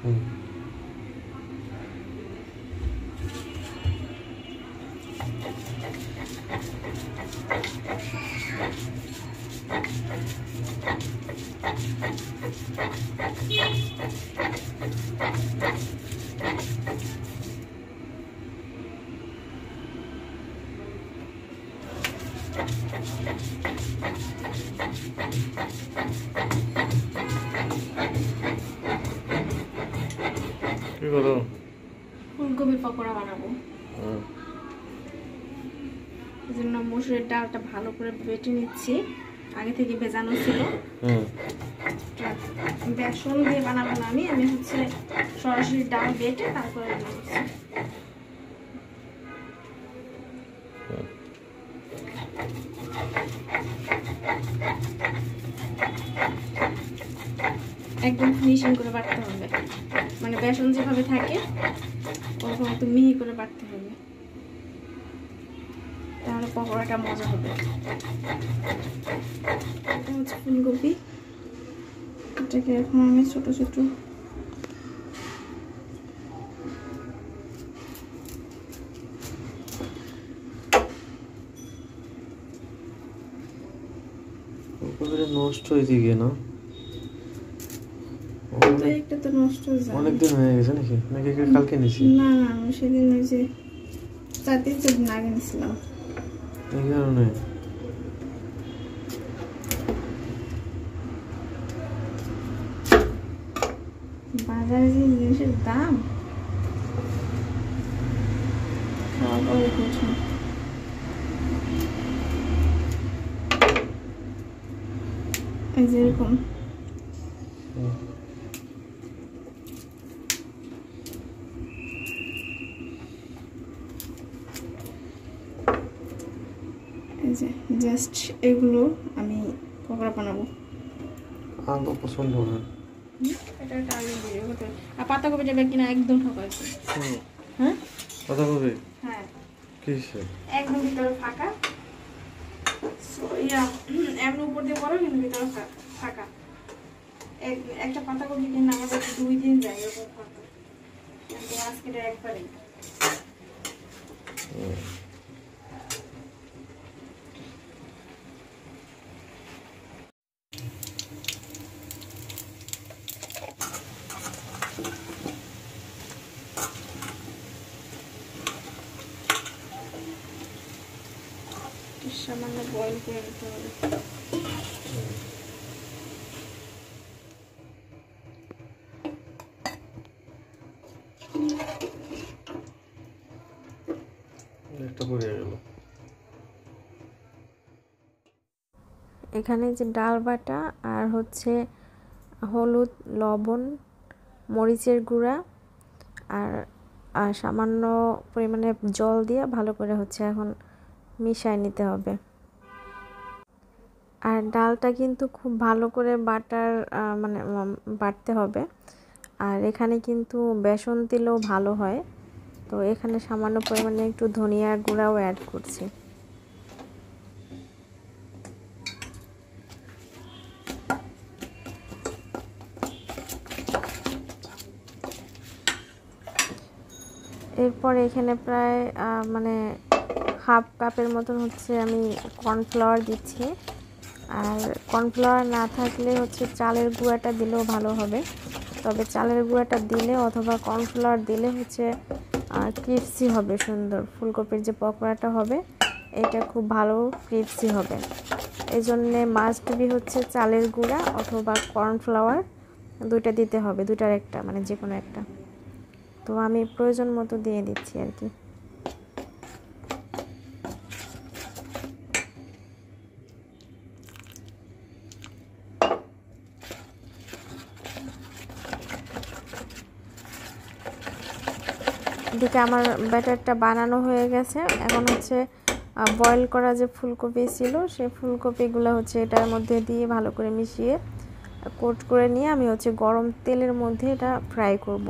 কি করো? ফুলকপির পকোড়া বানাবো। এই জন্য মসুরের ডালটা ভালো করে বেটে নিচ্ছি, আগে থেকে ভেজানো ছিল। বেসন দিয়ে বানাবো না, আমি হচ্ছে সরাসরি ডাল বেটে তারপরে দিচ্ছি। একদম ফিনিশিং করে বাটতে হবে, মানে বেসন যেভাবে থাকে ওরকম একটু মিহি করে বাটতে হবে, তাহলে পকোড়াটা মজা হবে। এটা হচ্ছে ফুলকপি, এটাকে এখন আমি ছোট ছোট নষ্ট হয়েছে গিয়ে না, একটা তো নষ্ট হয়ে যায়। অনেকদিন হয়ে গেছে নাকি? নাকি কালকে নিছি? না না, আমি সেদিন ওই যে 4 দিন আগে নিয়েছিলাম, এই কারণে। বাজারে যে জিনিসের দাম খাওয়া পরে কঠিন। এই যে এরকম এই যে জাস্ট এগুলো আমি পকোড়া বানাবো। আমার পছন্দ না। এটা একটা আলু দিয়ে হতে, আর পাতাকপি যাবে কিনা একদম ঠকাইছে। হ্যাঁ পাতাকপি? হ্যাঁ কিসে? একদম ভিতরে ফাঁকা, এমন উপর দিয়ে পড়ো কিন্তু ভিতরে ফাঁকা। একটা পাতাকপি কিনে আমাদের 2 দিন যায় এরকম ফাঁকা, কিন্তু আজকে একবারেই। সামান্য বয়েল করে নিতে হবে। এখানে যে ডাল বাটা আর হচ্ছে হলুদ, লবণ, মরিচের গুঁড়া আর সামান্য পরিমাণে জল দিয়ে ভালো করে হচ্ছে এখন মিশিয়ে নিতে হবে। আর ডালটা কিন্তু খুব ভালো করে বাটতে হবে। আর এখানে কিন্তু বেসন দিলেও ভালো হয়, তো এখানে সামান্য পরিমাণে একটু ধনিয়ার গুঁড়াও অ্যাড করছি। এরপর এখানে প্রায় হাফ কাপের মতন হচ্ছে আমি কর্নফ্লাওয়ার দিচ্ছি। আর কর্নফ্লাওয়ার না থাকলে হচ্ছে চালের গুঁড়াটা দিলেও ভালো হবে, তবে চালের গুঁড়াটা দিলে অথবা কর্নফ্লাওয়ার দিলে হচ্ছে ক্রিপসি হবে, সুন্দর ফুলকপির যে পকোড়াটা হবে এটা খুব ভালো ক্রিপসি হবে। এই জন্যে মাস্ট বি হচ্ছে চালের গুঁড়া অথবা কর্নফ্লাওয়ার দুইটা দিতে হবে, দুইটার একটা, মানে যে কোনো একটা। তো আমি প্রয়োজন মতো দিয়ে দিচ্ছি আর কি। এদিকে আমার ব্যাটারটা বানানো হয়ে গেছে, এখন হচ্ছে বয়েল করা যে ফুলকপি ছিল সেই ফুলকপিগুলো হচ্ছে এটার মধ্যে দিয়ে ভালো করে মিশিয়ে কোট করে নিয়ে আমি হচ্ছে গরম তেলের মধ্যে এটা ফ্রাই করব।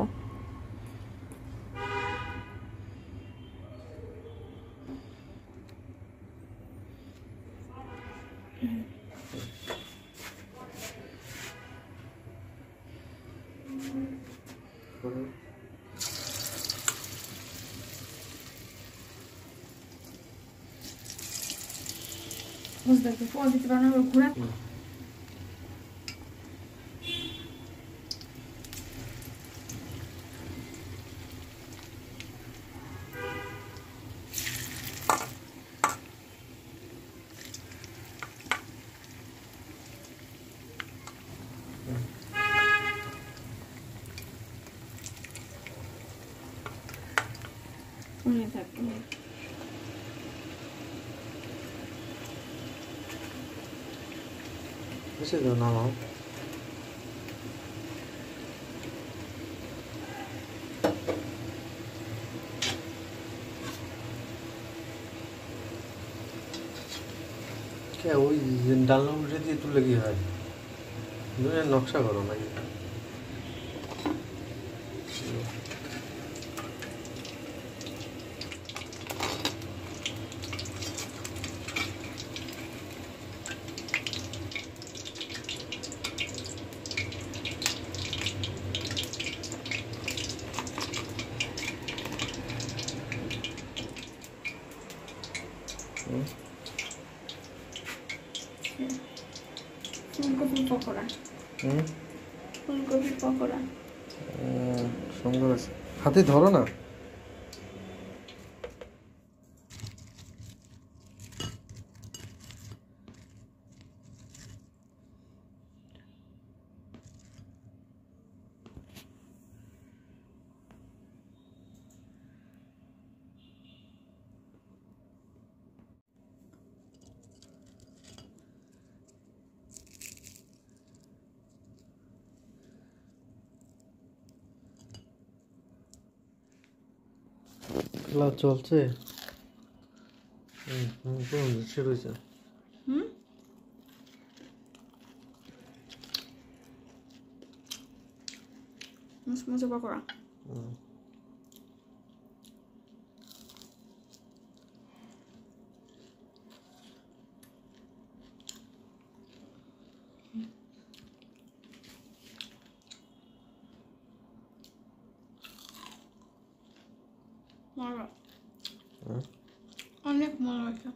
করে বুঝতে পারছি ফল দিতে পারো না ঘুরে থাকবে বেশি তো নামাও কে ওই ডালনা উল্টে দিয়ে তুললে কি হয় দুনিয়ার নকশা করো নাকি ফুলকপির পকোড়া ফুলকপির পকোড়া সুন্দর আছে হাতে ধরো না খেলা চলছে কোন শুরু হয়েছে মুসমুসে পকোড়া মজা অনেক মজা হয়েছে